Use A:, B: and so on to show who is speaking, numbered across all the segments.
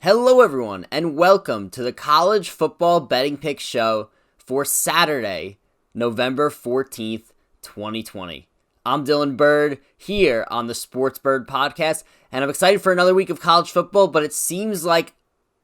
A: Hello everyone, and welcome to the College Football Betting Pick Show for Saturday, November 14th, 2020. I'm Dylan Burd here on the Sports Burd podcast, and I'm excited for another week of college football, but it seems like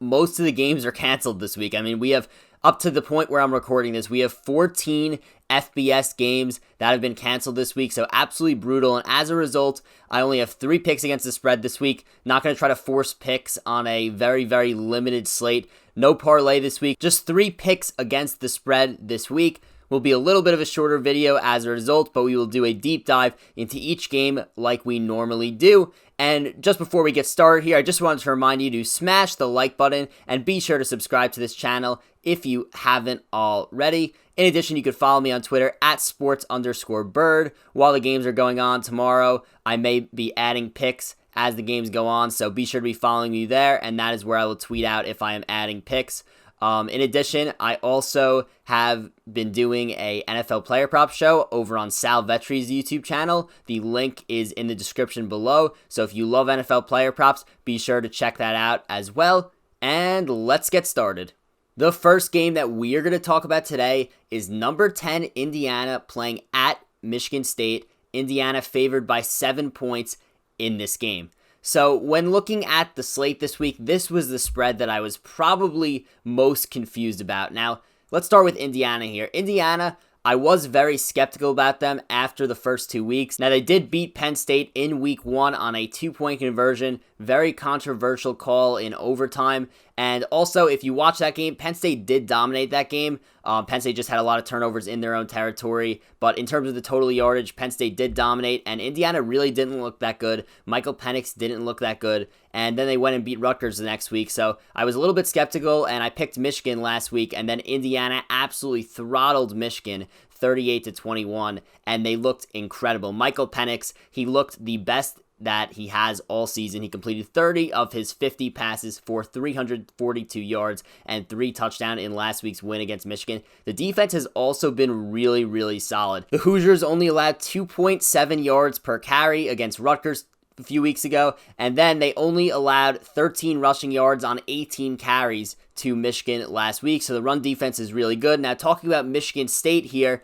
A: most of the games are canceled this week. I mean, we have, up to the point where I'm recording this, we have 14 FBS games that have been canceled this week, so absolutely brutal, and as a result, I only have 3 picks against the spread this week. Not going to try to force picks on a very, very limited slate. No parlay this week, just 3 picks against the spread this week. Will be a little bit of a shorter video as a result, but we will do a deep dive into each game like we normally do. And just before we get started here, I just wanted to remind you to smash the like button and be sure to subscribe to this channel if you haven't already. In addition, you could follow me on Twitter at sports_bird. While the games are going on tomorrow, I may be adding picks as the games go on, so be sure to be following me there, and that is where I will tweet out if I am adding picks. In addition, I also have been doing a NFL player prop show over on Sal Vetri's YouTube channel. The link is in the description below, so if you love NFL player props, be sure to check that out as well. And let's get started. The first game that we are going to talk about today is number 10 Indiana playing at Michigan State. Indiana favored by 7 points in this game. So when looking at the slate this week, this was the spread that I was probably most confused about. Now, let's start with Indiana here. Indiana, I was very skeptical about them after the first 2 weeks. Now, they did beat Penn State in week 1 on a 2-point conversion. Very controversial call in overtime. And also, if you watch that game, Penn State did dominate that game. Penn State just had a lot of turnovers in their own territory. But in terms of the total yardage, Penn State did dominate. And Indiana really didn't look that good. Michael Penix didn't look that good. And then they went and beat Rutgers the next week. So I was a little bit skeptical, and I picked Michigan last week. And then Indiana absolutely throttled Michigan 38-21. And they looked incredible. Michael Penix, he looked the best that he has all season. He completed 30 of his 50 passes for 342 yards and 3 touchdowns in last week's win against Michigan. The defense has also been really, really solid. The Hoosiers only allowed 2.7 yards per carry against Rutgers a few weeks ago, and then they only allowed 13 rushing yards on 18 carries to Michigan last week, so the run defense is really good. Now, talking about Michigan State here,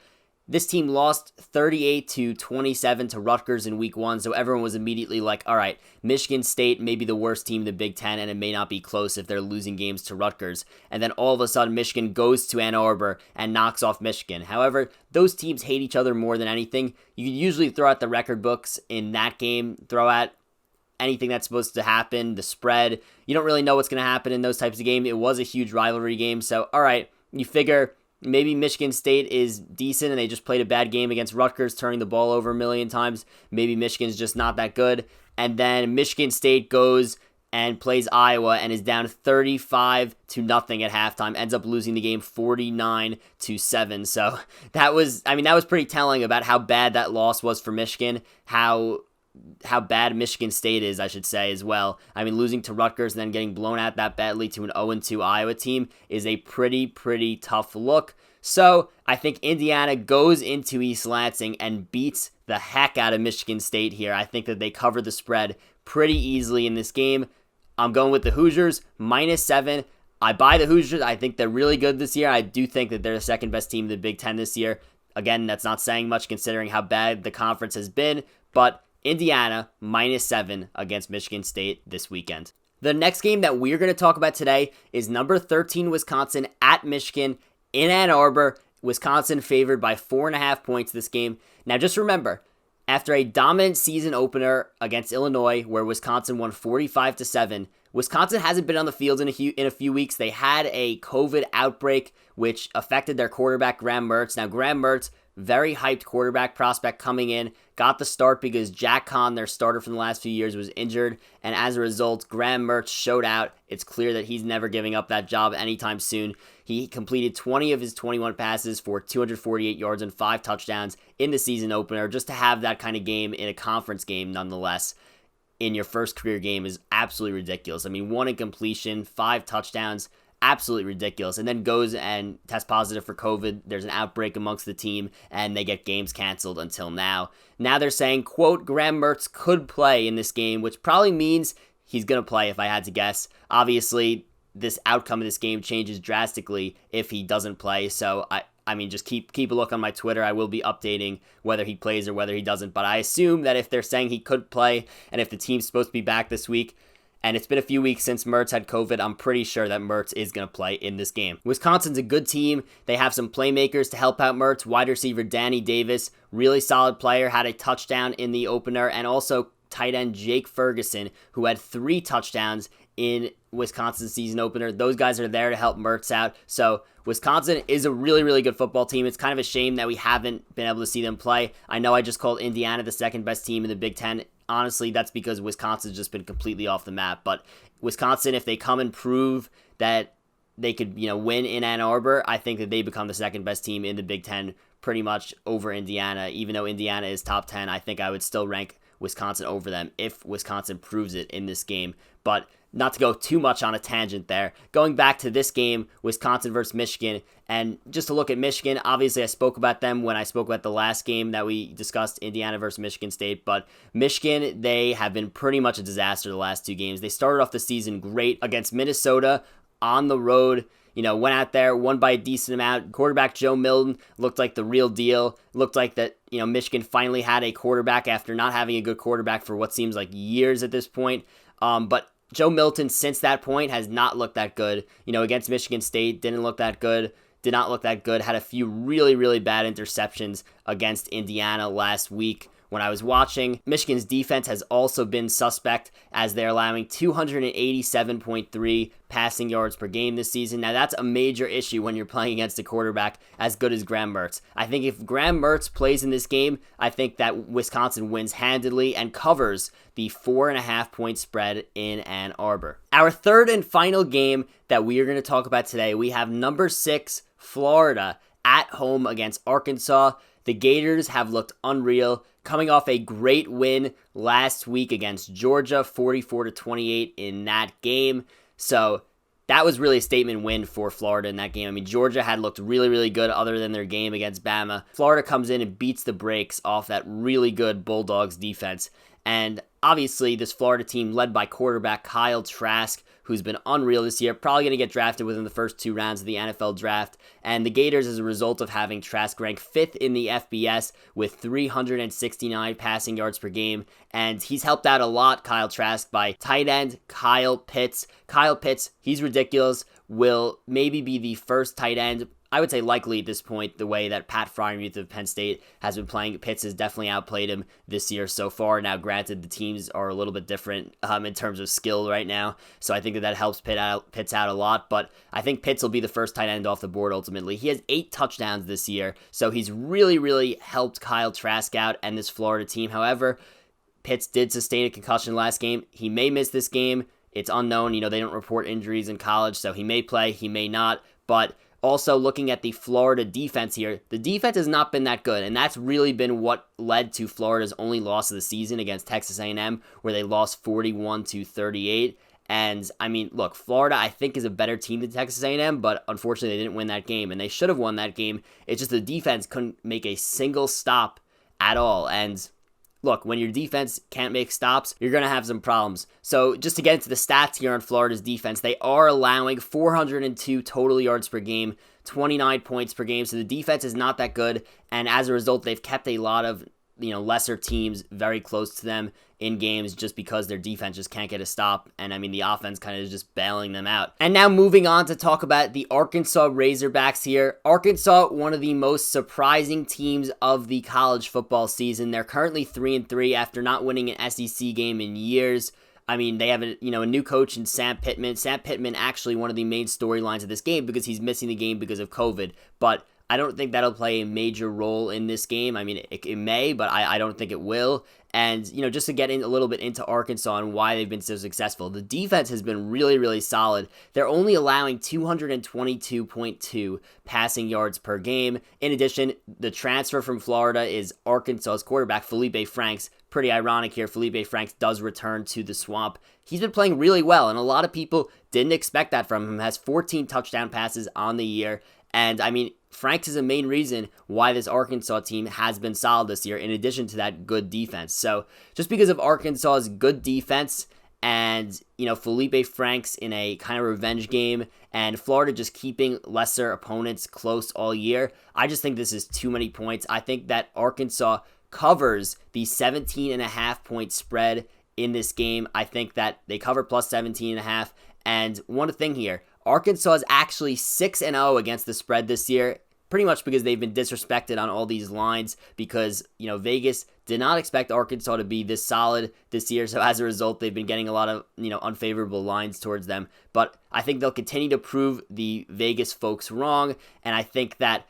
A: this team lost 38-27 to Rutgers in week 1, so everyone was immediately like, all right, Michigan State may be the worst team in the Big Ten, and it may not be close if they're losing games to Rutgers. And then all of a sudden, Michigan goes to Ann Arbor and knocks off Michigan. However, those teams hate each other more than anything. You can usually throw out the record books in that game, throw out anything that's supposed to happen, the spread. You don't really know what's going to happen in those types of games. It was a huge rivalry game, so all right, you figure maybe Michigan State is decent and they just played a bad game against Rutgers, turning the ball over a million times. Maybe Michigan's just not that good. And then Michigan State goes and plays Iowa and is down 35-0 at halftime, ends up losing the game 49-7. So that was pretty telling about how bad that loss was for Michigan, how bad Michigan State is, I should say, as well. I mean, losing to Rutgers and then getting blown out that badly to an 0-2 Iowa team is a pretty tough look. So I think Indiana goes into East Lansing and beats the heck out of Michigan State here. I think that they cover the spread pretty easily in this game. I'm going with the Hoosiers, -7. I buy the Hoosiers. I think they're really good this year. I do think that they're the second best team in the Big Ten this year. Again, that's not saying much considering how bad the conference has been, but Indiana, -7 against Michigan State this weekend. The next game that we're going to talk about today is number 13 Wisconsin at Michigan in Ann Arbor. Wisconsin favored by 4.5 points this game. Now just remember, after a dominant season opener against Illinois where Wisconsin won 45-7, Wisconsin hasn't been on the field in a few weeks. They had a COVID outbreak which affected their quarterback Graham Mertz. Now Graham Mertz, very hyped quarterback prospect coming in, got the start because Jack Conn, their starter from the last few years, was injured, and as a result, Graham Mertz showed out. It's clear that he's never giving up that job anytime soon. He completed 20 of his 21 passes for 248 yards and 5 touchdowns in the season opener. Just to have that kind of game in a conference game, nonetheless, in your first career game is absolutely ridiculous. I mean, 1 incompletion, 5 touchdowns, absolutely ridiculous, and then goes and tests positive for COVID. There's an outbreak amongst the team, and they get games canceled until now. Now they're saying, quote, Graham Mertz could play in this game, which probably means he's going to play if I had to guess. Obviously, this outcome of this game changes drastically if he doesn't play. So I mean, just keep a look on my Twitter. I will be updating whether he plays or whether he doesn't. But I assume that if they're saying he could play and if the team's supposed to be back this week, and it's been a few weeks since Mertz had COVID, I'm pretty sure that Mertz is going to play in this game. Wisconsin's a good team. They have some playmakers to help out Mertz. Wide receiver Danny Davis, really solid player, had a touchdown in the opener, and also tight end Jake Ferguson, who had 3 touchdowns in Wisconsin's season opener. Those guys are there to help Mertz out. So Wisconsin is a really, really good football team. It's kind of a shame that we haven't been able to see them play. I know I just called Indiana the second best team in the Big Ten. Honestly, that's because Wisconsin's just been completely off the map. But Wisconsin, if they come and prove that they could, win in Ann Arbor, I think that they become the second best team in the Big Ten pretty much over Indiana. Even though Indiana is top 10, I think I would still rank Wisconsin over them if Wisconsin proves it in this game. But not to go too much on a tangent there, going back to this game, Wisconsin versus Michigan, and just to look at Michigan, obviously I spoke about them when I spoke about the last game that we discussed, Indiana versus Michigan State, but Michigan, they have been pretty much a disaster the last 2 games. They started off the season great against Minnesota on the road, went out there, won by a decent amount. Quarterback Joe Milton looked like the real deal. Looked like that, Michigan finally had a quarterback after not having a good quarterback for what seems like years at this point. But Joe Milton, since that point, has not looked that good. Against Michigan State, didn't look that good. Did not look that good. Had a few really, really bad interceptions against Indiana last week. When I was watching, Michigan's defense has also been suspect as they're allowing 287.3 passing yards per game this season. Now, that's a major issue when you're playing against a quarterback as good as Graham Mertz. I think if Graham Mertz plays in this game, I think that Wisconsin wins handedly and covers the 4.5-point spread in Ann Arbor. Our third and final game that we are going to talk about today, we have number 6, Florida, at home against Arkansas. The Gators have looked unreal, coming off a great win last week against Georgia, 44-28 in that game. So that was really a statement win for Florida in that game. I mean, Georgia had looked really, really good other than their game against Bama. Florida comes in and beats the brakes off that really good Bulldogs defense. And obviously, this Florida team led by quarterback Kyle Trask, who's been unreal this year, probably going to get drafted within the first 2 rounds of the NFL draft. And the Gators, as a result of having Trask ranked 5th in the FBS with 369 passing yards per game. And he's helped out a lot, Kyle Trask, by tight end Kyle Pitts. Kyle Pitts, he's ridiculous, will maybe be the first tight end, I would say likely at this point, the way that Pat Freiermuth of Penn State has been playing. Pitts has definitely outplayed him this year so far. Now, granted, the teams are a little bit different in terms of skill right now, so I think that helps Pitts out a lot, but I think Pitts will be the first tight end off the board ultimately. He has 8 touchdowns this year, so he's really, really helped Kyle Trask out and this Florida team. However, Pitts did sustain a concussion last game. He may miss this game. It's unknown. They don't report injuries in college, so he may play, he may not, but also, looking at the Florida defense here, the defense has not been that good, and that's really been what led to Florida's only loss of the season against Texas A&M, where they lost 41-38. And, I mean, look, Florida, I think, is a better team than Texas A&M, but unfortunately, they didn't win that game, and they should have won that game. It's just the defense couldn't make a single stop at all, and look, when your defense can't make stops, you're going to have some problems. So just to get into the stats here on Florida's defense, they are allowing 402 total yards per game, 29 points per game. So the defense is not that good. And as a result, they've kept a lot of lesser teams very close to them in games just because their defense just can't get a stop. And I mean, the offense kind of is just bailing them out. And now moving on to talk about the Arkansas Razorbacks here. Arkansas, one of the most surprising teams of the college football season. They're currently 3-3 after not winning an SEC game in years. I mean, they have a new coach in Sam Pittman. Sam Pittman actually one of the main storylines of this game because he's missing the game because of COVID. But I don't think that'll play a major role in this game. I mean, it may, but I don't think it will. And, just to get in a little bit into Arkansas and why they've been so successful, the defense has been really, really solid. They're only allowing 222.2 passing yards per game. In addition, the transfer from Florida is Arkansas's quarterback, Felipe Franks. Pretty ironic here, Felipe Franks does return to the Swamp. He's been playing really well, and a lot of people didn't expect that from him. Has 14 touchdown passes on the year. And, I mean, Franks is a main reason why this Arkansas team has been solid this year, in addition to that good defense. So, just because of Arkansas's good defense and, Felipe Franks in a kind of revenge game, and Florida just keeping lesser opponents close all year. I just think this is too many points. I think that Arkansas covers the 17.5-point spread in this game. I think that they cover plus 17.5. And one thing here, Arkansas is actually 6-0 against the spread this year, pretty much because they've been disrespected on all these lines because, Vegas did not expect Arkansas to be this solid this year. So as a result, they've been getting a lot of, unfavorable lines towards them. But I think they'll continue to prove the Vegas folks wrong. And I think that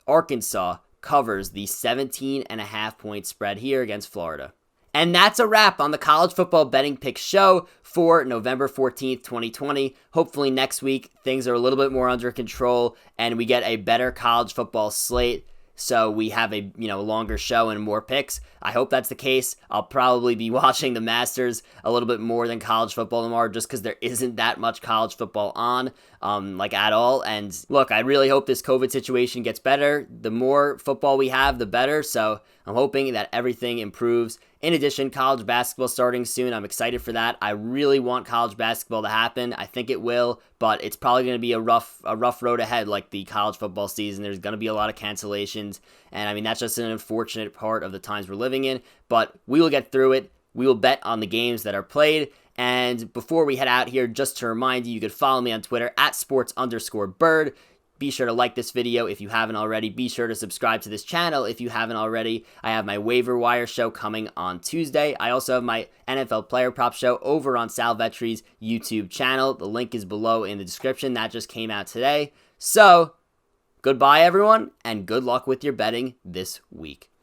A: Arkansas covers the 17.5-point spread here against Florida. And that's a wrap on the College Football Betting Picks show for November 14th, 2020. Hopefully next week things are a little bit more under control and we get a better college football slate. So we have a longer show and more picks. I hope that's the case. I'll probably be watching the Masters a little bit more than college football tomorrow just because there isn't that much college football on, at all. And look, I really hope this COVID situation gets better. The more football we have, the better. So I'm hoping that everything improves. In addition, college basketball starting soon. I'm excited for that. I really want college basketball to happen. I think it will, but it's probably going to be a rough road ahead like the college football season. There's going to be a lot of cancellations, and that's just an unfortunate part of the times we're living in, but we will get through it. We will bet on the games that are played. And before we head out here, just to remind you, you could follow me on Twitter at sports_Burd. Be sure to like this video if you haven't already. Be sure to subscribe to this channel if you haven't already. I have my waiver wire show coming on Tuesday. I also have my NFL player prop show over on Sal Vetri's YouTube channel. The link is below in the description. That just came out today. So, goodbye everyone, and good luck with your betting this week.